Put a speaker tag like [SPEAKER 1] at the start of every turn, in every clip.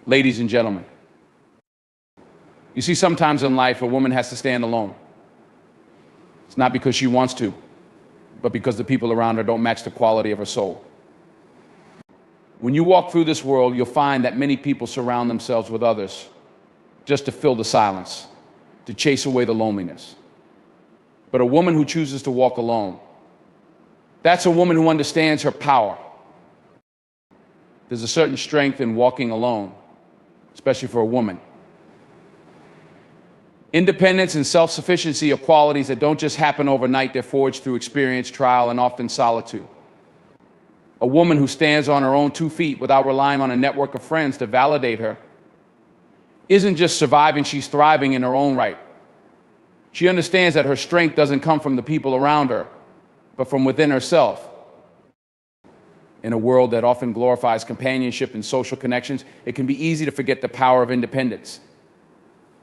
[SPEAKER 1] Ladies and gentlemen, you see, sometimes in life, a woman has to stand alone. It's not because she wants to, but because the people around her don't match the quality of her soul. When you walk through this world, you'll find that many people surround themselves with others just to fill the silence, to chase away the loneliness. But a woman who chooses to walk alone, that's a woman who understands her power. There's a certain strength in walking alone, especially for a woman. Independence and self-sufficiency are qualities that don't just happen overnight. They're forged through experience, trial, and often solitude. A woman who stands on her own 2 feet without relying on a network of friends to validate her isn't just surviving, she's thriving in her own right. She understands that her strength doesn't come from the people around her, but from within herself. In a world that often glorifies companionship and social connections, it can be easy to forget the power of independence.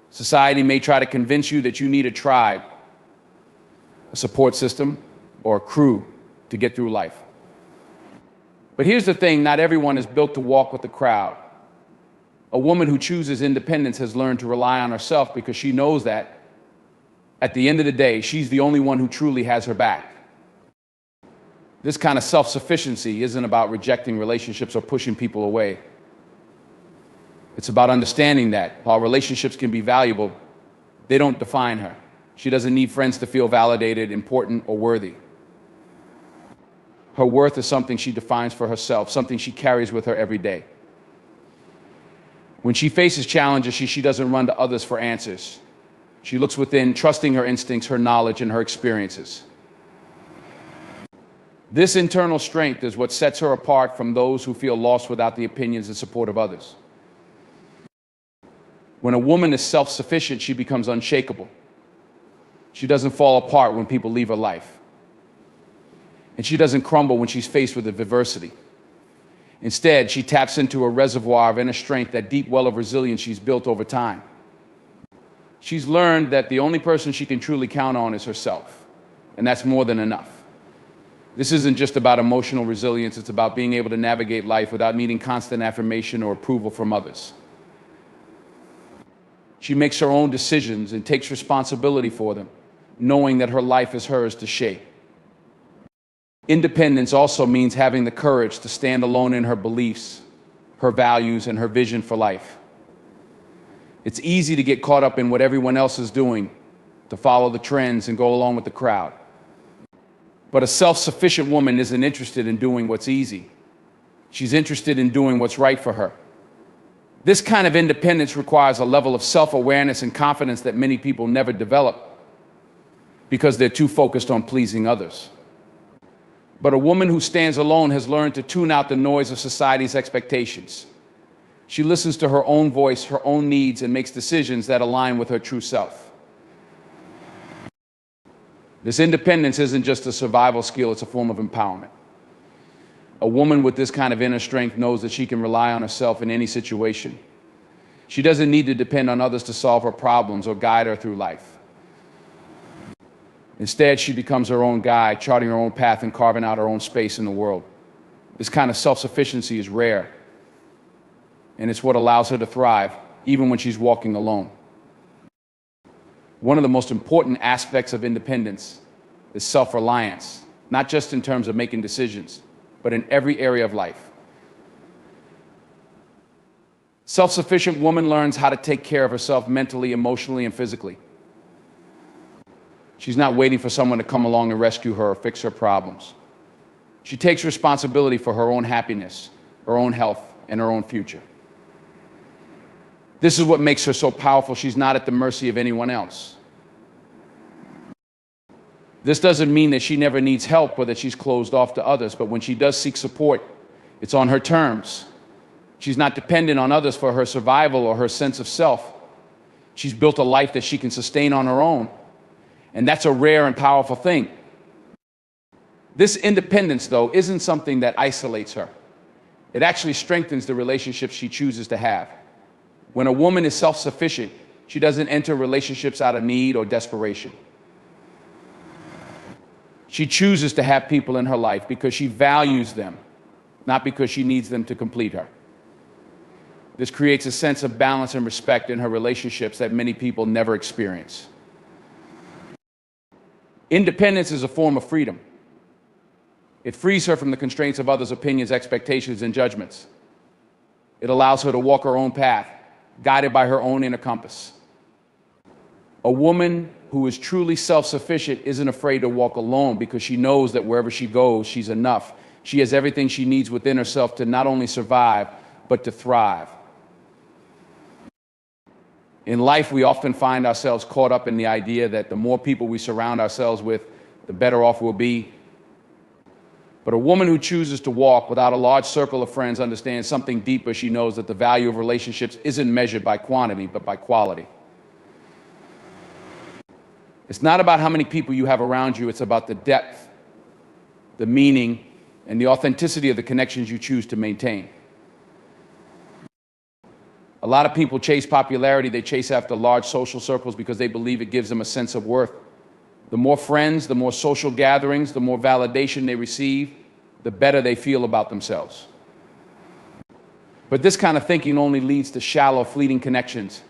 [SPEAKER 1] Society may try to convince you that you need a tribe, a support system, or a crew to get through life. But here's the thing, not everyone is built to walk with the crowd. A woman who chooses independence has learned to rely on herself because she knows that, at the end of the day, she's the only one who truly has her back. This kind of self-sufficiency isn't about rejecting relationships or pushing people away. It's about understanding that while relationships can be valuable, they don't define her. She doesn't need friends to feel validated, important, or worthy. Her worth is something she defines for herself, something she carries with her every day. When she faces challenges, she doesn't run to others for answers. She looks within, trusting her instincts, her knowledge, and her experiences. This internal strength is what sets her apart from those who feel lost without the opinions and support of others. When a woman is self-sufficient, she becomes unshakable. She doesn't fall apart when people leave her life. And she doesn't crumble when she's faced with adversity. Instead, she taps into a reservoir of inner strength, that deep well of resilience she's built over time. She's learned that the only person she can truly count on is herself, and that's more than enough. This isn't just about emotional resilience, it's about being able to navigate life without needing constant affirmation or approval from others. She makes her own decisions and takes responsibility for them, knowing that her life is hers to shape. Independence also means having the courage to stand alone in her beliefs, her values, and her vision for life. It's easy to get caught up in what everyone else is doing, to follow the trends and go along with the crowd. But a self-sufficient woman isn't interested in doing what's easy. She's interested in doing what's right for her. This kind of independence requires a level of self-awareness and confidence that many people never develop because they're too focused on pleasing others. But a woman who stands alone has learned to tune out the noise of society's expectations. She listens to her own voice, her own needs, and makes decisions that align with her true self. This independence isn't just a survival skill, it's a form of empowerment. A woman with this kind of inner strength knows that she can rely on herself in any situation. She doesn't need to depend on others to solve her problems or guide her through life. Instead, she becomes her own guide, charting her own path and carving out her own space in the world. This kind of self-sufficiency is rare, and it's what allows her to thrive, even when she's walking alone. One of the most important aspects of independence is self-reliance, not just in terms of making decisions, but in every area of life. Self-sufficient woman learns how to take care of herself mentally, emotionally, and physically. She's not waiting for someone to come along and rescue her or fix her problems. She takes responsibility for her own happiness, her own health, and her own future. This is what makes her so powerful. She's not at the mercy of anyone else. This doesn't mean that she never needs help or that she's closed off to others, but when she does seek support, it's on her terms. She's not dependent on others for her survival or her sense of self. She's built a life that she can sustain on her own, and that's a rare and powerful thing. This independence, though, isn't something that isolates her. It actually strengthens the relationships she chooses to have. When a woman is self-sufficient, she doesn't enter relationships out of need or desperation. She chooses to have people in her life because she values them, not because she needs them to complete her. This creates a sense of balance and respect in her relationships that many people never experience. Independence is a form of freedom. It frees her from the constraints of others' opinions, expectations, and judgments. It allows her to walk her own path, guided by her own inner compass. A woman who is truly self-sufficient isn't afraid to walk alone because she knows that wherever she goes, she's enough. She has everything she needs within herself to not only survive, but to thrive. In life, we often find ourselves caught up in the idea that the more people we surround ourselves with, the better off we'll be. But a woman who chooses to walk without a large circle of friends understands something deeper. She knows that the value of relationships isn't measured by quantity, but by quality. It's not about how many people you have around you. It's about the depth, the meaning, and the authenticity of the connections you choose to maintain. A lot of people chase popularity. They chase after large social circles because they believe it gives them a sense of worth. The more friends, the more social gatherings, the more validation they receive, the better they feel about themselves. But this kind of thinking only leads to shallow, fleeting connections.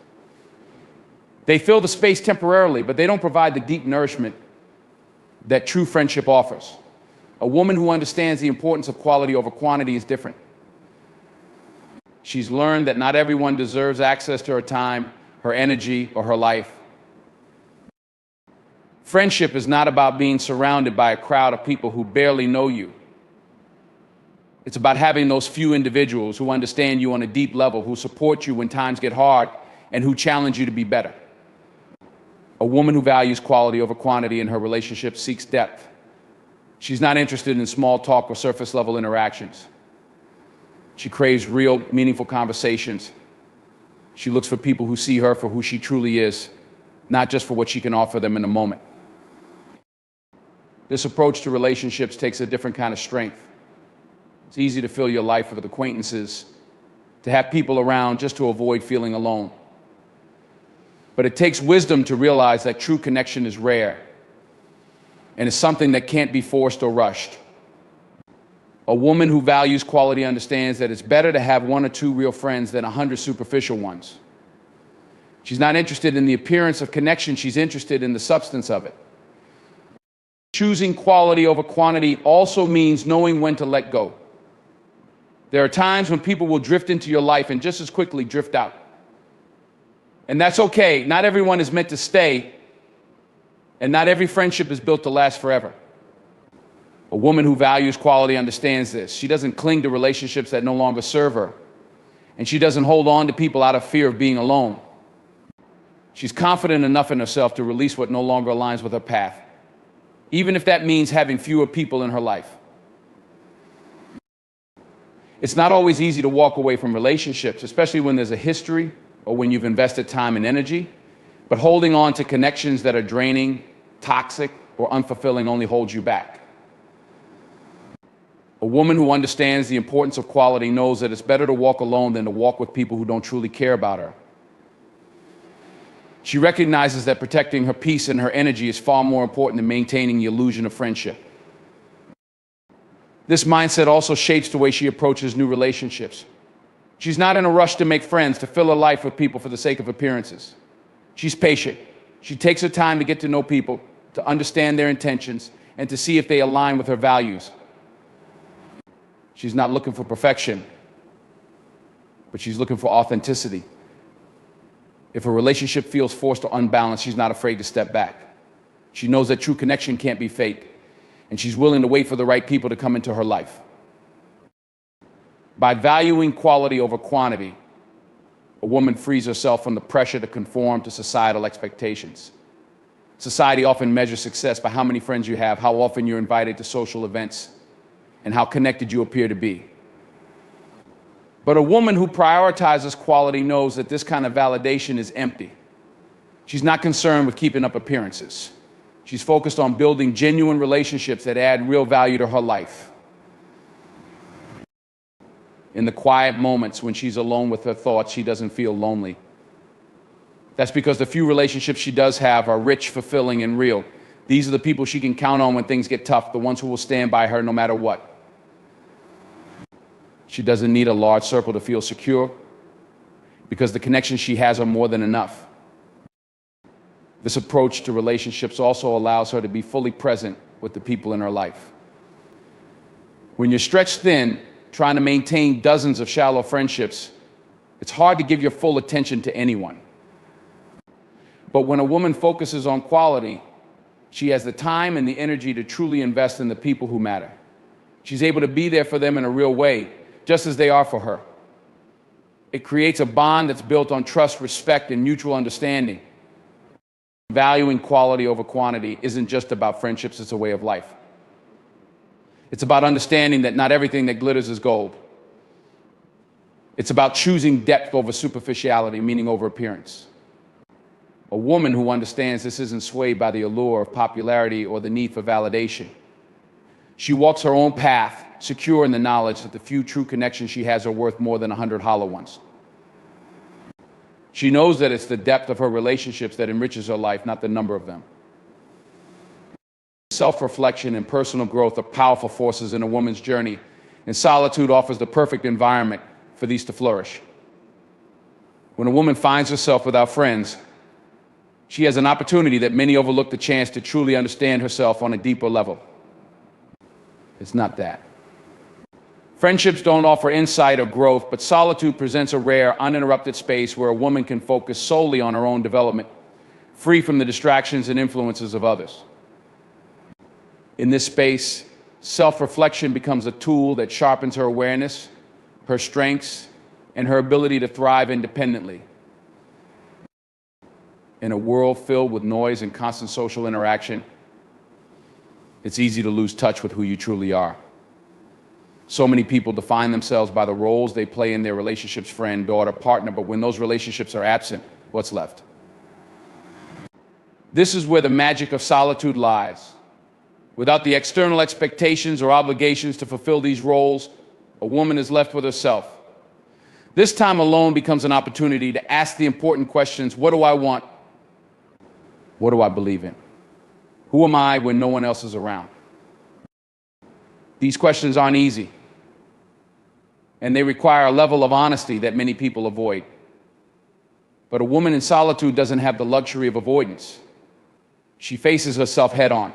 [SPEAKER 1] They fill the space temporarily, but they don't provide the deep nourishment that true friendship offers. A woman who understands the importance of quality over quantity is different. She's learned that not everyone deserves access to her time, her energy, or her life. Friendship is not about being surrounded by a crowd of people who barely know you. It's about having those few individuals who understand you on a deep level, who support you when times get hard, and who challenge you to be better. A woman who values quality over quantity in her relationship seeks depth. She's not interested in small talk or surface level interactions. She craves real, meaningful conversations. She looks for people who see her for who she truly is, not just for what she can offer them in a moment. This approach to relationships takes a different kind of strength. It's easy to fill your life with acquaintances, to have people around just to avoid feeling alone. But it takes wisdom to realize that true connection is rare and is something that can't be forced or rushed. A woman who values quality understands that it's better to have one or two real friends than 100 superficial ones. She's not interested in the appearance of connection, she's interested in the substance of it. Choosing quality over quantity also means knowing when to let go. There are times when people will drift into your life and just as quickly drift out. And that's okay. Not everyone is meant to stay, and not every friendship is built to last forever. A woman who values quality understands this. She doesn't cling to relationships that no longer serve her, and she doesn't hold on to people out of fear of being alone. She's confident enough in herself to release what no longer aligns with her path, even if that means having fewer people in her life. It's not always easy to walk away from relationships, especially when there's a history or when you've invested time and energy, but holding on to connections that are draining, toxic, or unfulfilling only holds you back. A woman who understands the importance of quality knows that it's better to walk alone than to walk with people who don't truly care about her. She recognizes that protecting her peace and her energy is far more important than maintaining the illusion of friendship. This mindset also shapes the way she approaches new relationships. She's not in a rush to make friends, to fill her life with people for the sake of appearances. She's patient. She takes her time to get to know people, to understand their intentions, and to see if they align with her values. She's not looking for perfection, but she's looking for authenticity. If a relationship feels forced or unbalanced, she's not afraid to step back. She knows that true connection can't be faked, and she's willing to wait for the right people to come into her life. By valuing quality over quantity, a woman frees herself from the pressure to conform to societal expectations. Society often measures success by how many friends you have, how often you're invited to social events, and how connected you appear to be. But a woman who prioritizes quality knows that this kind of validation is empty. She's not concerned with keeping up appearances. She's focused on building genuine relationships that add real value to her life. In the quiet moments when she's alone with her thoughts, she doesn't feel lonely. That's because the few relationships she does have are rich, fulfilling, and real. These are the people she can count on when things get tough, the ones who will stand by her no matter what. She doesn't need a large circle to feel secure. because the connections she has are more than enough. This approach to relationships also allows her to be fully present with the people in her life. When you're stretched thin, trying to maintain dozens of shallow friendships, it's hard to give your full attention to anyone. But when a woman focuses on quality, she has the time and the energy to truly invest in the people who matter. She's able to be there for them in a real way, just as they are for her. It creates a bond that's built on trust, respect, and mutual understanding. Valuing quality over quantity isn't just about friendships, it's a way of life. It's about understanding that not everything that glitters is gold. It's about choosing depth over superficiality, meaning over appearance. A woman who understands this isn't swayed by the allure of popularity or the need for validation. She walks her own path, secure in the knowledge that the few true connections she has are worth more than 100 hollow ones. She knows that it's the depth of her relationships that enriches her life, not the number of them. Self-reflection and personal growth are powerful forces in a woman's journey, and solitude offers the perfect environment for these to flourish. When a woman finds herself without friends, she has an opportunity that many overlook, the chance to truly understand herself on a deeper level. It's not that. Friendships don't offer insight or growth, but solitude presents a rare, uninterrupted space where a woman can focus solely on her own development, free from the distractions and influences of others. In this space, self-reflection becomes a tool that sharpens her awareness, her strengths, and her ability to thrive independently. In a world filled with noise and constant social interaction, it's easy to lose touch with who you truly are. So many people define themselves by the roles they play in their relationships, friend, daughter, partner, but when those relationships are absent, what's left? This is where the magic of solitude lies. Without the external expectations or obligations to fulfill these roles, a woman is left with herself. This time alone becomes an opportunity to ask the important questions: what do I want? What do I believe in? Who am I when no one else is around? These questions aren't easy, and they require a level of honesty that many people avoid. But a woman in solitude doesn't have the luxury of avoidance. She faces herself head on.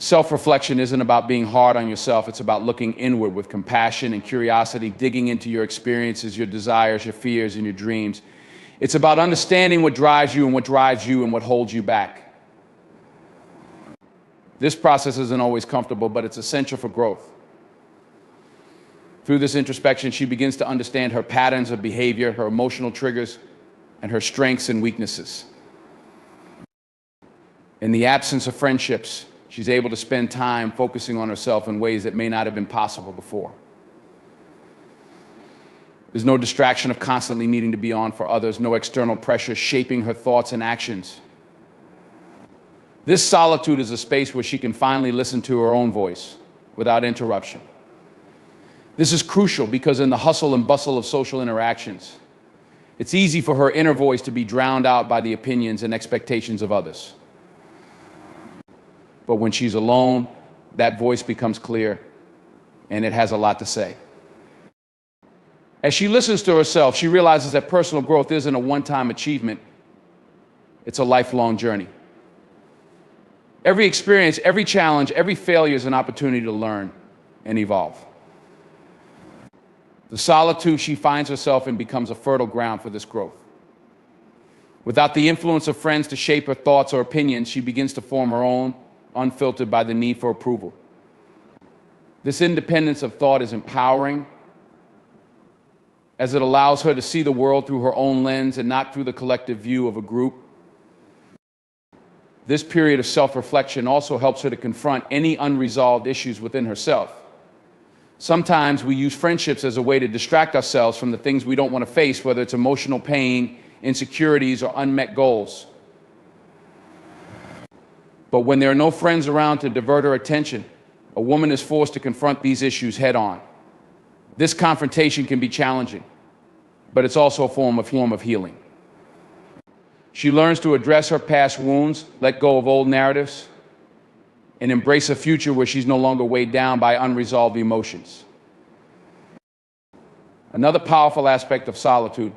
[SPEAKER 1] Self-reflection isn't about being hard on yourself. It's about looking inward with compassion and curiosity, digging into your experiences, your desires, your fears, and your dreams. It's about understanding what drives you and what holds you back. This process isn't always comfortable, but it's essential for growth. Through this introspection, she begins to understand her patterns of behavior, her emotional triggers, and her strengths and weaknesses. In the absence of friendships, she's able to spend time focusing on herself in ways that may not have been possible before. There's no distraction of constantly needing to be on for others, no external pressure shaping her thoughts and actions. This solitude is a space where she can finally listen to her own voice without interruption. This is crucial because in the hustle and bustle of social interactions, it's easy for her inner voice to be drowned out by the opinions and expectations of others. But when she's alone, that voice becomes clear, and it has a lot to say. As she listens to herself, she realizes that personal growth isn't a one-time achievement. It's a lifelong journey. Every experience, every challenge, every failure is an opportunity to learn and evolve. The solitude she finds herself in becomes a fertile ground for this growth. Without the influence of friends to shape her thoughts or opinions, she begins to form her own, unfiltered by the need for approval. This independence of thought is empowering, as it allows her to see the world through her own lens and not through the collective view of a group. This period of self-reflection also helps her to confront any unresolved issues within herself. Sometimes we use friendships as a way to distract ourselves from the things we don't want to face, whether it's emotional pain, insecurities, or unmet goals. But when there are no friends around to divert her attention, a woman is forced to confront these issues head on. This confrontation can be challenging, but it's also a form of healing. She learns to address her past wounds, let go of old narratives, and embrace a future where she's no longer weighed down by unresolved emotions. Another powerful aspect of solitude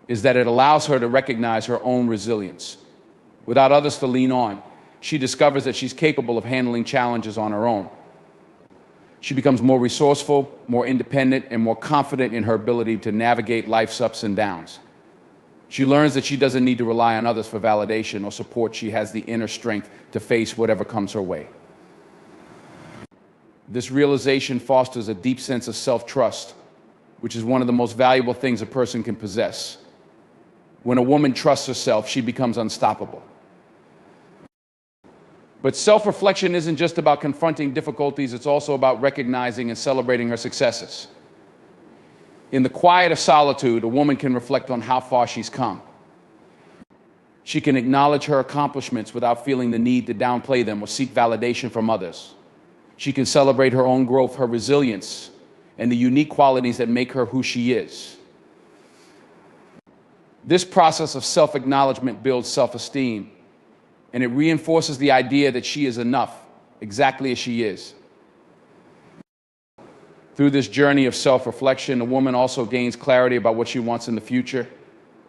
[SPEAKER 1] is that it allows her to recognize her own resilience. Without others to lean on, she discovers that she's capable of handling challenges on her own. She becomes more resourceful, more independent, and more confident in her ability to navigate life's ups and downs. She learns that she doesn't need to rely on others for validation or support. She has the inner strength to face whatever comes her way. This realization fosters a deep sense of self-trust, which is one of the most valuable things a person can possess. When a woman trusts herself, she becomes unstoppable. But self-reflection isn't just about confronting difficulties, it's also about recognizing and celebrating her successes. In the quiet of solitude, a woman can reflect on how far she's come. She can acknowledge her accomplishments without feeling the need to downplay them or seek validation from others. She can celebrate her own growth, her resilience, and the unique qualities that make her who she is. This process of self-acknowledgement builds self-esteem, and it reinforces the idea that she is enough, exactly as she is. Through this journey of self-reflection, a woman also gains clarity about what she wants in the future.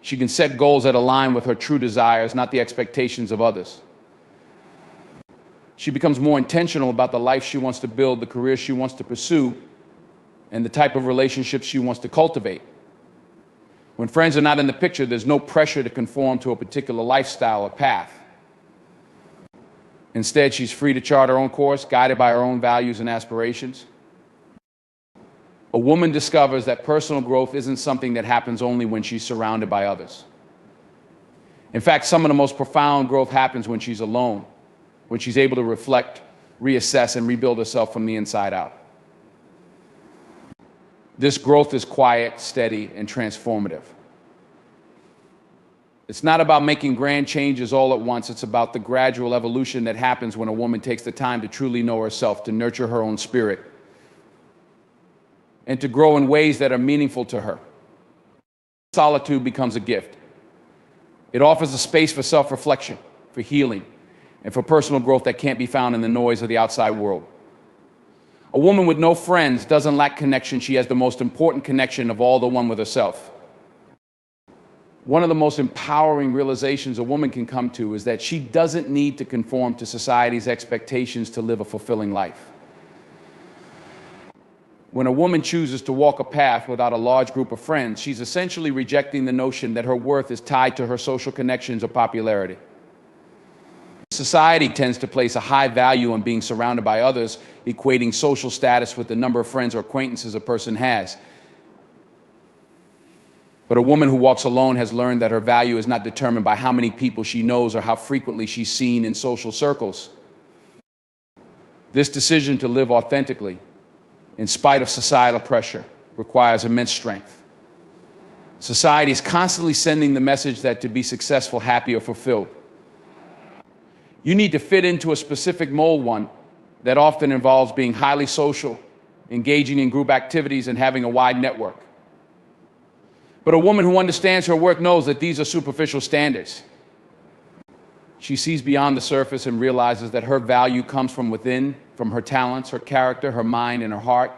[SPEAKER 1] She can set goals that align with her true desires, not the expectations of others. She becomes more intentional about the life she wants to build, the career she wants to pursue, and the type of relationships she wants to cultivate. When friends are not in the picture, there's no pressure to conform to a particular lifestyle or path. Instead, she's free to chart her own course, guided by her own values and aspirations. A woman discovers that personal growth isn't something that happens only when she's surrounded by others. In fact, some of the most profound growth happens when she's alone, when she's able to reflect, reassess, and rebuild herself from the inside out. This growth is quiet, steady, and transformative. It's not about making grand changes all at once. It's about the gradual evolution that happens when a woman takes the time to truly know herself, to nurture her own spirit, and to grow in ways that are meaningful to her. Solitude becomes a gift. It offers a space for self-reflection, for healing, and for personal growth that can't be found in the noise of the outside world. A woman with no friends doesn't lack connection. She has the most important connection of all, the one with herself. One of the most empowering realizations a woman can come to is that she doesn't need to conform to society's expectations to live a fulfilling life. When a woman chooses to walk a path without a large group of friends, she's essentially rejecting the notion that her worth is tied to her social connections or popularity. Society tends to place a high value on being surrounded by others, equating social status with the number of friends or acquaintances a person has. But a woman who walks alone has learned that her value is not determined by how many people she knows or how frequently she's seen in social circles. This decision to live authentically, in spite of societal pressure, requires immense strength. Society is constantly sending the message that to be successful, happy, or fulfilled, you need to fit into a specific mold, one that often involves being highly social, engaging in group activities, and having a wide network. But a woman who understands her work knows that these are superficial standards. She sees beyond the surface and realizes that her value comes from within, from her talents, her character, her mind, and her heart,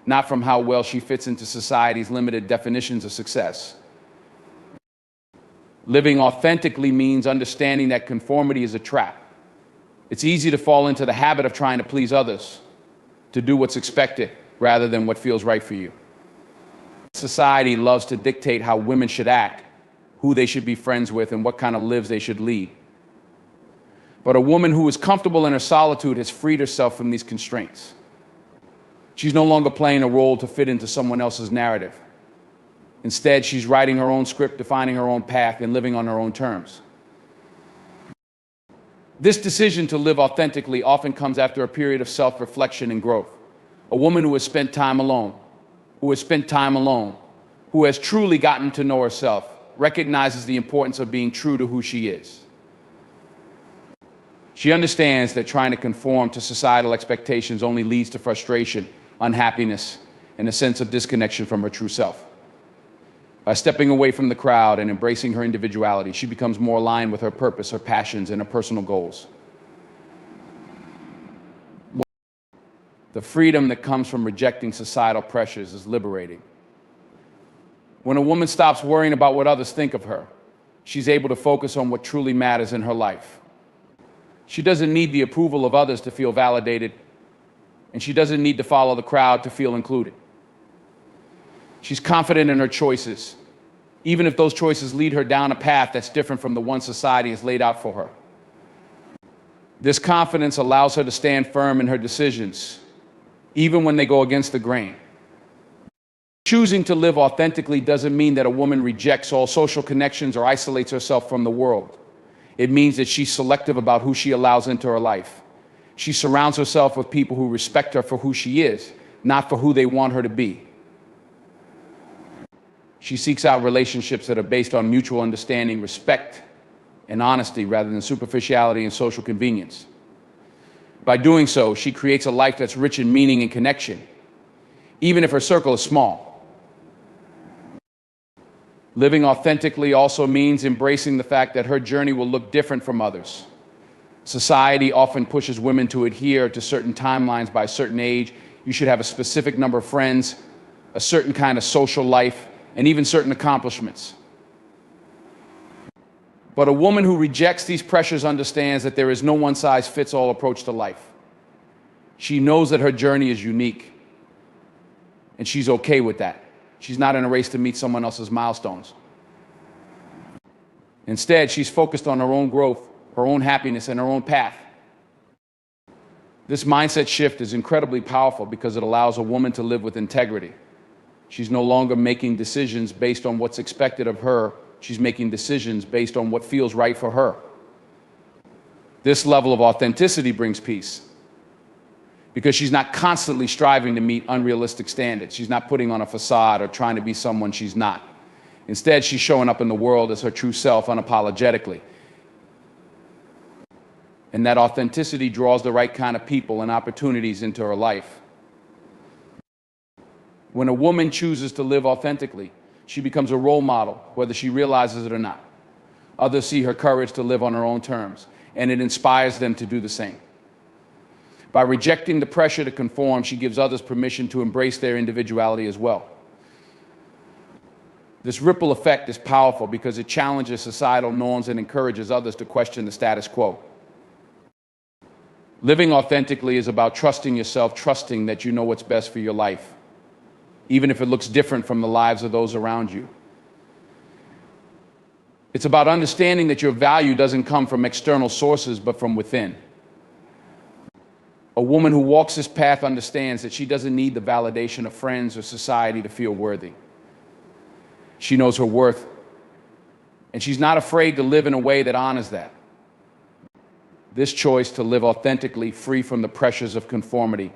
[SPEAKER 1] not from how well she fits into society's limited definitions of success. Living authentically means understanding that conformity is a trap. It's easy to fall into the habit of trying to please others, to do what's expected rather than what feels right for you. Society loves to dictate how women should act, who they should be friends with, and what kind of lives they should lead. But a woman who is comfortable in her solitude has freed herself from these constraints. She's no longer playing a role to fit into someone else's narrative. Instead, she's writing her own script, defining her own path, and living on her own terms. This decision to live authentically often comes after a period of self-reflection and growth. A woman who has spent time alone, who has truly gotten to know herself, recognizes the importance of being true to who she is. She understands that trying to conform to societal expectations only leads to frustration, unhappiness, and a sense of disconnection from her true self. By stepping away from the crowd and embracing her individuality, she becomes more aligned with her purpose, her passions, and her personal goals. The freedom that comes from rejecting societal pressures is liberating. When a woman stops worrying about what others think of her, she's able to focus on what truly matters in her life. She doesn't need the approval of others to feel validated, and she doesn't need to follow the crowd to feel included. She's confident in her choices, even if those choices lead her down a path that's different from the one society has laid out for her. This confidence allows her to stand firm in her decisions, even when they go against the grain. Choosing to live authentically doesn't mean that a woman rejects all social connections or isolates herself from the world. It means that she's selective about who she allows into her life. She surrounds herself with people who respect her for who she is, not for who they want her to be. She seeks out relationships that are based on mutual understanding, respect, and honesty rather than superficiality and social convenience. By doing so, she creates a life that's rich in meaning and connection, even if her circle is small. Living authentically also means embracing the fact that her journey will look different from others. Society often pushes women to adhere to certain timelines by a certain age. You should have a specific number of friends, a certain kind of social life, and even certain accomplishments. But a woman who rejects these pressures understands that there is no one-size-fits-all approach to life. She knows that her journey is unique, and she's okay with that. She's not in a race to meet someone else's milestones. Instead, she's focused on her own growth, her own happiness, and her own path. This mindset shift is incredibly powerful because it allows a woman to live with integrity. She's no longer making decisions based on what's expected of her. She's making decisions based on what feels right for her. This level of authenticity brings peace because she's not constantly striving to meet unrealistic standards. She's not putting on a facade or trying to be someone she's not. Instead, she's showing up in the world as her true self unapologetically. And that authenticity draws the right kind of people and opportunities into her life. When a woman chooses to live authentically, she becomes a role model, whether she realizes it or not. Others see her courage to live on her own terms, and it inspires them to do the same. By rejecting the pressure to conform, she gives others permission to embrace their individuality as well. This ripple effect is powerful because it challenges societal norms and encourages others to question the status quo. Living authentically is about trusting yourself, trusting that you know what's best for your life, even if it looks different from the lives of those around you. It's about understanding that your value doesn't come from external sources, but from within. A woman who walks this path understands that she doesn't need the validation of friends or society to feel worthy. She knows her worth, and she's not afraid to live in a way that honors that. This choice to live authentically, free from the pressures of conformity,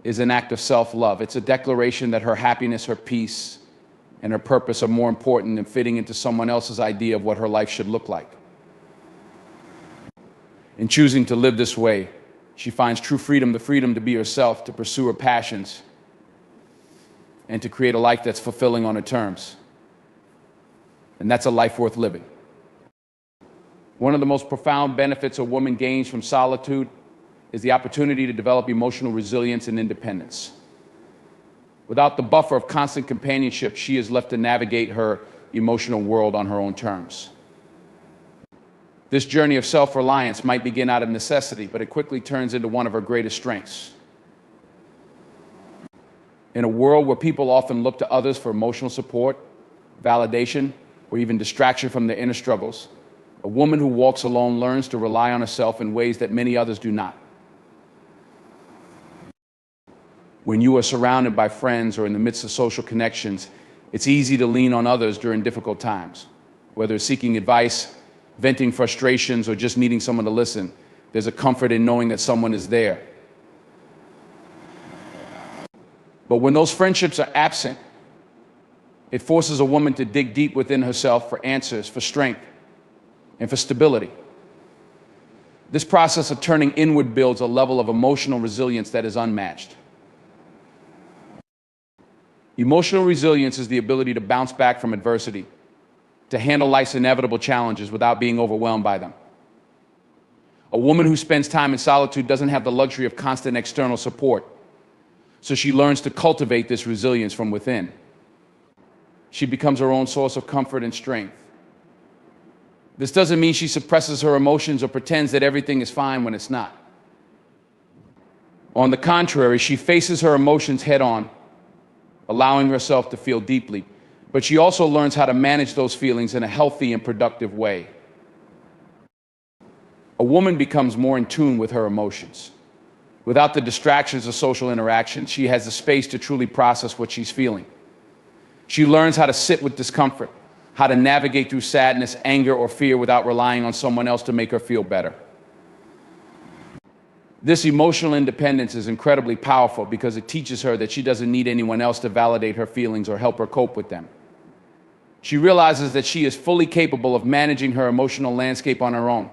[SPEAKER 1] is an act of self-love. It's a declaration that her happiness, her peace, and her purpose are more important than fitting into someone else's idea of what her life should look like. In choosing to live this way, she finds true freedom, the freedom to be herself, to pursue her passions, and to create a life that's fulfilling on her terms. And that's a life worth living. One of the most profound benefits a woman gains from solitude is the opportunity to develop emotional resilience and independence. Without the buffer of constant companionship, she is left to navigate her emotional world on her own terms. This journey of self-reliance might begin out of necessity, but it quickly turns into one of her greatest strengths. In a world where people often look to others for emotional support, validation, or even distraction from their inner struggles, a woman who walks alone learns to rely on herself in ways that many others do not. When you are surrounded by friends or in the midst of social connections, it's easy to lean on others during difficult times. Whether it's seeking advice, venting frustrations, or just needing someone to listen, there's a comfort in knowing that someone is there. But when those friendships are absent, it forces a woman to dig deep within herself for answers, for strength, and for stability. This process of turning inward builds a level of emotional resilience that is unmatched. Emotional resilience is the ability to bounce back from adversity, to handle life's inevitable challenges without being overwhelmed by them. A woman who spends time in solitude doesn't have the luxury of constant external support, so she learns to cultivate this resilience from within. She becomes her own source of comfort and strength. This doesn't mean she suppresses her emotions or pretends that everything is fine when it's not. On the contrary, she faces her emotions head on, allowing herself to feel deeply. But she also learns how to manage those feelings in a healthy and productive way. A woman becomes more in tune with her emotions. Without the distractions of social interaction, she has the space to truly process what she's feeling. She learns how to sit with discomfort, how to navigate through sadness, anger, or fear without relying on someone else to make her feel better. This emotional independence is incredibly powerful because it teaches her that she doesn't need anyone else to validate her feelings or help her cope with them. She realizes that she is fully capable of managing her emotional landscape on her own.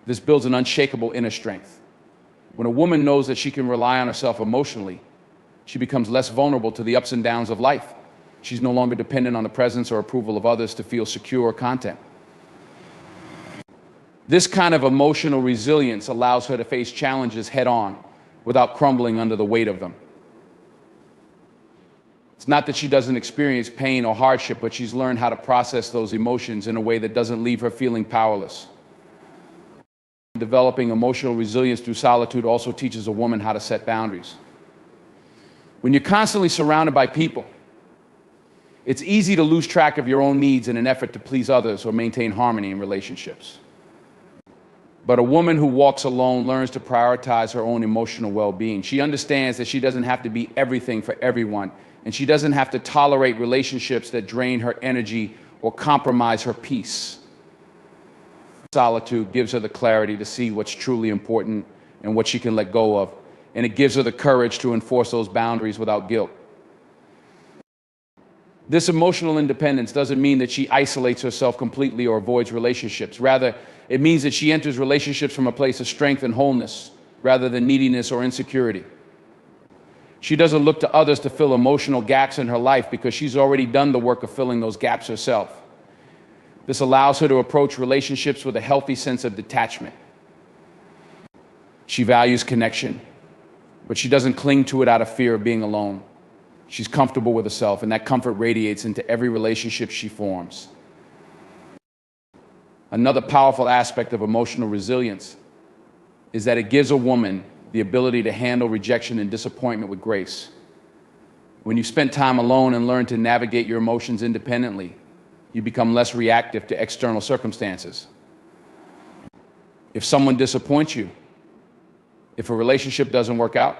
[SPEAKER 1] This builds an unshakable inner strength. When a woman knows that she can rely on herself emotionally, she becomes less vulnerable to the ups and downs of life. She's no longer dependent on the presence or approval of others to feel secure or content. This kind of emotional resilience allows her to face challenges head on without crumbling under the weight of them. It's not that she doesn't experience pain or hardship, but she's learned how to process those emotions in a way that doesn't leave her feeling powerless. Developing emotional resilience through solitude also teaches a woman how to set boundaries. When you're constantly surrounded by people, it's easy to lose track of your own needs in an effort to please others or maintain harmony in relationships. But a woman who walks alone learns to prioritize her own emotional well-being. She understands that she doesn't have to be everything for everyone, and she doesn't have to tolerate relationships that drain her energy or compromise her peace. Solitude gives her the clarity to see what's truly important and what she can let go of, and it gives her the courage to enforce those boundaries without guilt. This emotional independence doesn't mean that she isolates herself completely or avoids relationships. Rather, it means that she enters relationships from a place of strength and wholeness, rather than neediness or insecurity. She doesn't look to others to fill emotional gaps in her life because she's already done the work of filling those gaps herself. This allows her to approach relationships with a healthy sense of detachment. She values connection, but she doesn't cling to it out of fear of being alone. She's comfortable with herself, and that comfort radiates into every relationship she forms. Another powerful aspect of emotional resilience is that it gives a woman the ability to handle rejection and disappointment with grace. When you spend time alone and learn to navigate your emotions independently, you become less reactive to external circumstances. If someone disappoints you, if a relationship doesn't work out,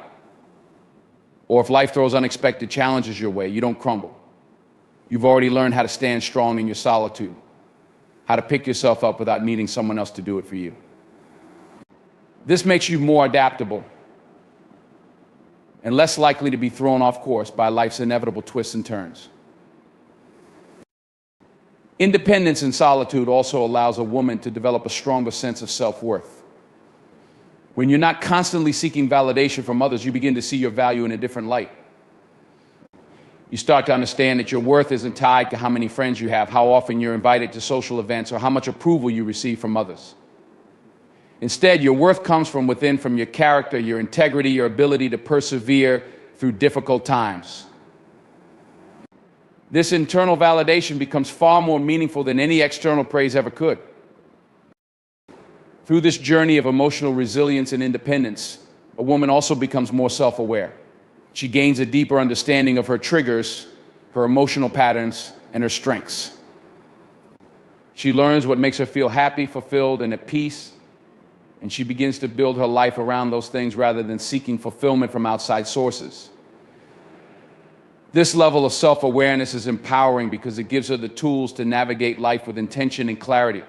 [SPEAKER 1] or if life throws unexpected challenges your way, you don't crumble. You've already learned how to stand strong in your solitude, how to pick yourself up without needing someone else to do it for you. This makes you more adaptable and less likely to be thrown off course by life's inevitable twists and turns. Independence in solitude also allows a woman to develop a stronger sense of self-worth. When you're not constantly seeking validation from others, you begin to see your value in a different light. You start to understand that your worth isn't tied to how many friends you have, how often you're invited to social events, or how much approval you receive from others. Instead, your worth comes from within, from your character, your integrity, your ability to persevere through difficult times. This internal validation becomes far more meaningful than any external praise ever could. Through this journey of emotional resilience and independence, a woman also becomes more self-aware. She gains a deeper understanding of her triggers, her emotional patterns, and her strengths. She learns what makes her feel happy, fulfilled, and at peace, and she begins to build her life around those things rather than seeking fulfillment from outside sources. This level of self-awareness is empowering because it gives her the tools to navigate life with intention and clarity.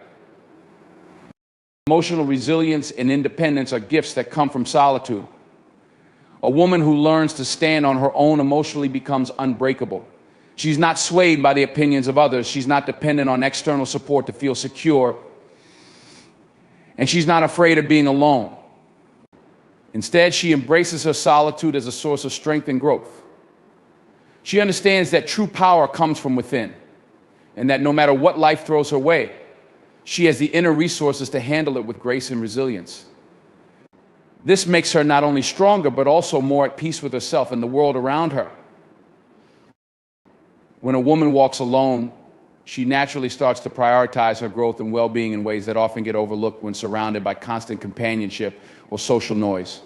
[SPEAKER 1] Emotional resilience and independence are gifts that come from solitude. A woman who learns to stand on her own emotionally becomes unbreakable. She's not swayed by the opinions of others. She's not dependent on external support to feel secure. And she's not afraid of being alone. Instead, she embraces her solitude as a source of strength and growth. She understands that true power comes from within, and that no matter what life throws her way, she has the inner resources to handle it with grace and resilience. This makes her not only stronger, but also more at peace with herself and the world around her. When a woman walks alone, she naturally starts to prioritize her growth and well-being in ways that often get overlooked when surrounded by constant companionship or social noise.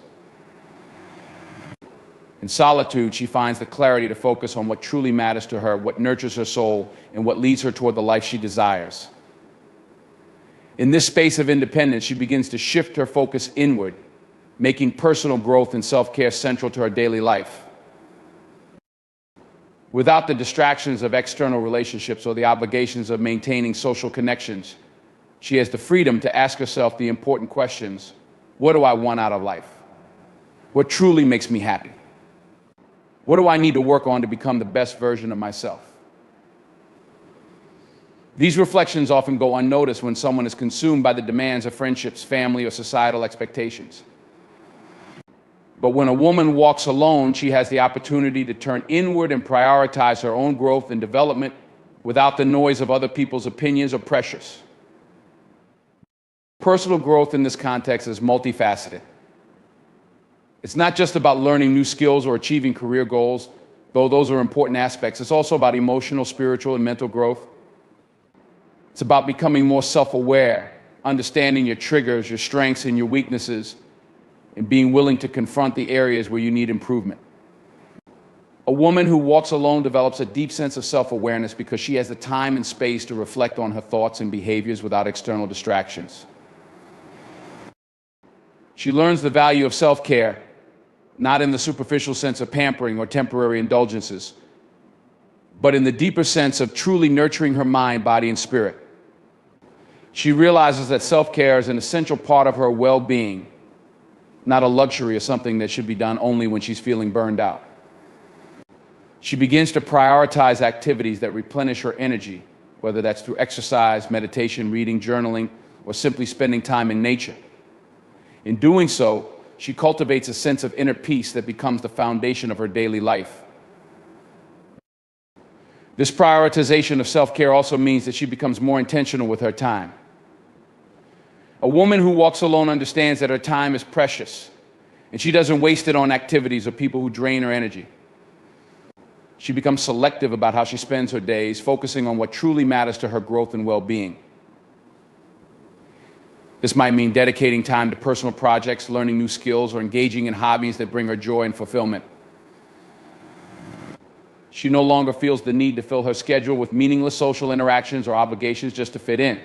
[SPEAKER 1] In solitude, she finds the clarity to focus on what truly matters to her, what nurtures her soul, and what leads her toward the life she desires. In this space of independence, she begins to shift her focus inward, making personal growth and self-care central to her daily life. Without the distractions of external relationships or the obligations of maintaining social connections, she has the freedom to ask herself the important questions: what do I want out of life? What truly makes me happy? What do I need to work on to become the best version of myself? These reflections often go unnoticed when someone is consumed by the demands of friendships, family, or societal expectations. But when a woman walks alone, she has the opportunity to turn inward and prioritize her own growth and development without the noise of other people's opinions or pressures. Personal growth in this context is multifaceted. It's not just about learning new skills or achieving career goals, though those are important aspects. It's also about emotional, spiritual, and mental growth. It's about becoming more self-aware, understanding your triggers, your strengths, and your weaknesses, and being willing to confront the areas where you need improvement. A woman who walks alone develops a deep sense of self-awareness because she has the time and space to reflect on her thoughts and behaviors without external distractions. She learns the value of self-care, not in the superficial sense of pampering or temporary indulgences, but in the deeper sense of truly nurturing her mind, body, and spirit. She realizes that self-care is an essential part of her well-being, not a luxury or something that should be done only when she's feeling burned out. She begins to prioritize activities that replenish her energy, whether that's through exercise, meditation, reading, journaling, or simply spending time in nature. In doing so, she cultivates a sense of inner peace that becomes the foundation of her daily life. This prioritization of self-care also means that she becomes more intentional with her time. A woman who walks alone understands that her time is precious, and she doesn't waste it on activities or people who drain her energy. She becomes selective about how she spends her days, focusing on what truly matters to her growth and well-being. This might mean dedicating time to personal projects, learning new skills, or engaging in hobbies that bring her joy and fulfillment. She no longer feels the need to fill her schedule with meaningless social interactions or obligations just to fit in.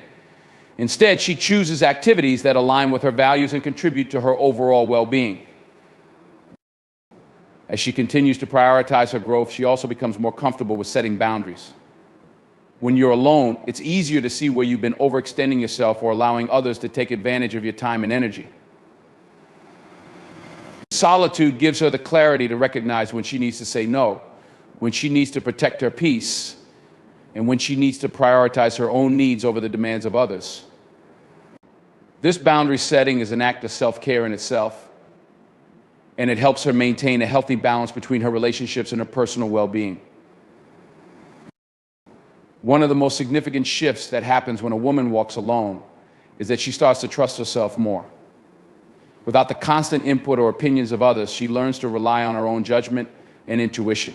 [SPEAKER 1] Instead, she chooses activities that align with her values and contribute to her overall well-being. As she continues to prioritize her growth, she also becomes more comfortable with setting boundaries. When you're alone, it's easier to see where you've been overextending yourself or allowing others to take advantage of your time and energy. Solitude gives her the clarity to recognize when she needs to say no, when she needs to protect her peace, and when she needs to prioritize her own needs over the demands of others. This boundary setting is an act of self-care in itself, and it helps her maintain a healthy balance between her relationships and her personal well-being. One of the most significant shifts that happens when a woman walks alone is that she starts to trust herself more. Without the constant input or opinions of others, she learns to rely on her own judgment and intuition.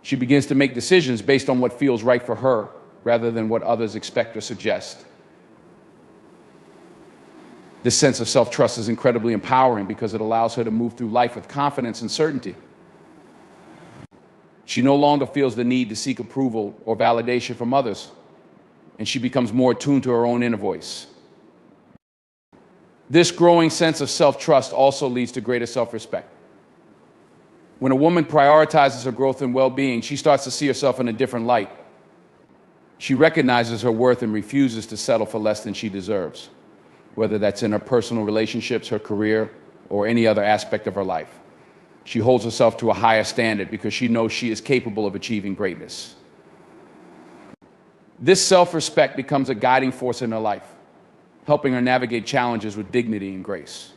[SPEAKER 1] She begins to make decisions based on what feels right for her, rather than what others expect or suggest. This sense of self-trust is incredibly empowering because it allows her to move through life with confidence and certainty. She no longer feels the need to seek approval or validation from others, and she becomes more attuned to her own inner voice. This growing sense of self-trust also leads to greater self-respect. When a woman prioritizes her growth and well-being, she starts to see herself in a different light. She recognizes her worth and refuses to settle for less than she deserves, whether that's in her personal relationships, her career, or any other aspect of her life. She holds herself to a higher standard because she knows she is capable of achieving greatness. This self-respect becomes a guiding force in her life, helping her navigate challenges with dignity and grace.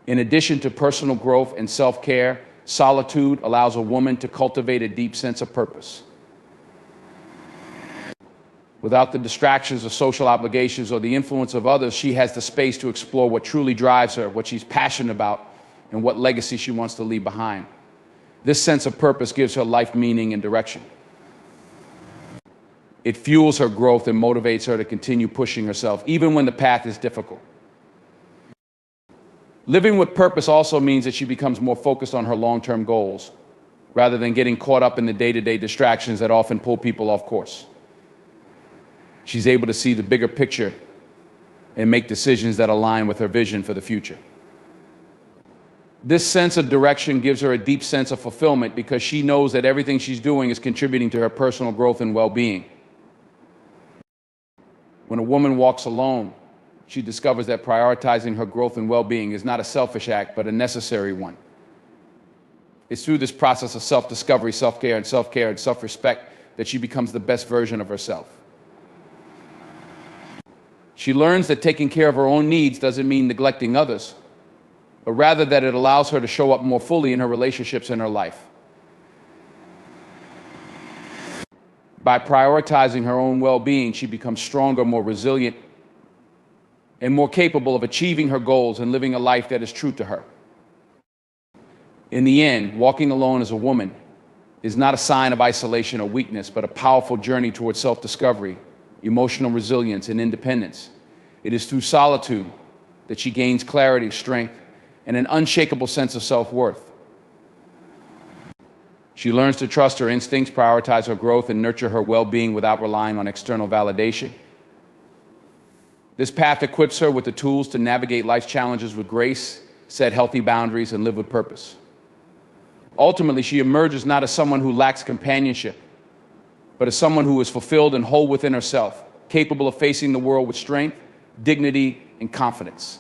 [SPEAKER 1] In addition to personal growth and self-care, solitude allows a woman to cultivate a deep sense of purpose. Without the distractions of social obligations or the influence of others, she has the space to explore what truly drives her, what she's passionate about, and what legacy she wants to leave behind. This sense of purpose gives her life meaning and direction. It fuels her growth and motivates her to continue pushing herself, even when the path is difficult. Living with purpose also means that she becomes more focused on her long-term goals, rather than getting caught up in the day-to-day distractions that often pull people off course. She's able to see the bigger picture and make decisions that align with her vision for the future. This sense of direction gives her a deep sense of fulfillment because she knows that everything she's doing is contributing to her personal growth and well-being. When a woman walks alone, she discovers that prioritizing her growth and well-being is not a selfish act, but a necessary one. It's through this process of self-discovery, self-care, and self-respect that she becomes the best version of herself. She learns that taking care of her own needs doesn't mean neglecting others, but rather that it allows her to show up more fully in her relationships and her life. By prioritizing her own well-being, she becomes stronger, more resilient, and more capable of achieving her goals and living a life that is true to her. In the end, walking alone as a woman is not a sign of isolation or weakness, but a powerful journey towards self-discovery, emotional resilience, and independence. It is through solitude that she gains clarity, strength, and an unshakable sense of self-worth. She learns to trust her instincts, prioritize her growth, and nurture her well-being without relying on external validation. This path equips her with the tools to navigate life's challenges with grace, set healthy boundaries, and live with purpose. Ultimately, she emerges not as someone who lacks companionship, but as someone who is fulfilled and whole within herself, capable of facing the world with strength, dignity, and confidence.